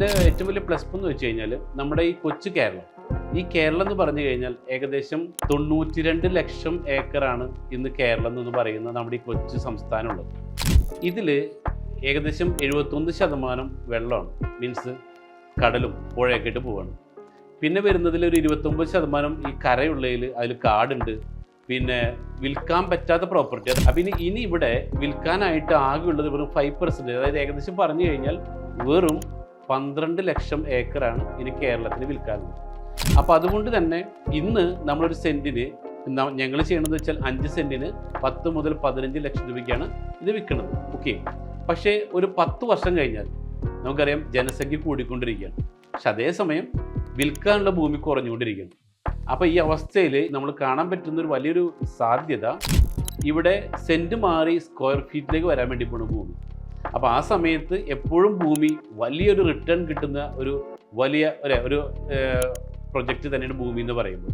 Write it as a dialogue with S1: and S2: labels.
S1: ഇതിൻ്റെ ഏറ്റവും വലിയ പ്ലസ് എന്ന് വെച്ച് കഴിഞ്ഞാൽ നമ്മുടെ ഈ കൊച്ചു കേരളം, ഈ കേരളം എന്ന് പറഞ്ഞു കഴിഞ്ഞാൽ ഏകദേശം 92 ലക്ഷം ഏക്കറാണ് ഇന്ന് കേരളം എന്ന് പറയുന്ന നമ്മുടെ ഈ കൊച്ചു സംസ്ഥാനമുള്ളത്. ഇതിൽ ഏകദേശം 71% വെള്ളമാണ്, മീൻസ് കടലും പുഴയൊക്കെ ആയിട്ട് പോവാണ്. പിന്നെ വരുന്നതിൽ ഒരു 29% ഈ കരയുള്ളതിൽ അതിൽ കാടുണ്ട്, പിന്നെ വിൽക്കാൻ പറ്റാത്ത പ്രോപ്പർട്ടി. അപ്പം ഇനി ഇവിടെ വിൽക്കാനായിട്ട് ആകെയുള്ളത് വെറും 5%, അതായത് ഏകദേശം പറഞ്ഞു കഴിഞ്ഞാൽ വെറും 12 ലക്ഷം ഏക്കറാണ് ഇനി കേരളത്തിന് വിൽക്കാനുള്ളത്. അപ്പോൾ അതുകൊണ്ട് തന്നെ ഇന്ന് നമ്മളൊരു സെൻറ്റിന് ഞങ്ങൾ ചെയ്യണമെന്ന് വെച്ചാൽ 5 സെൻറ്റിന് 10 മുതൽ 15 ലക്ഷം രൂപയ്ക്കാണ് ഇത് വിൽക്കുന്നത്. ഓക്കെ, പക്ഷേ ഒരു 10 വർഷം കഴിഞ്ഞാൽ നമുക്കറിയാം ജനസംഖ്യ കൂടിക്കൊണ്ടിരിക്കുകയാണ്, പക്ഷെ അതേസമയം വിൽക്കാനുള്ള ഭൂമി കുറഞ്ഞുകൊണ്ടിരിക്കുകയാണ്. അപ്പോൾ ഈ അവസ്ഥയിൽ നമ്മൾ കാണാൻ പറ്റുന്ന ഒരു വലിയൊരു സാധ്യത ഇവിടെ സെൻറ്റ് മാറി സ്ക്വയർ ഫീറ്റിലേക്ക് വരാൻ വേണ്ടി പോണ ഭൂമി. അപ്പോൾ ആ സമയത്ത് എപ്പോഴും ഭൂമി വലിയൊരു റിട്ടേൺ കിട്ടുന്ന ഒരു വലിയ ഒരു പ്രൊജക്റ്റ് തന്നെയാണ് ഭൂമി എന്ന് പറയുമ്പോൾ.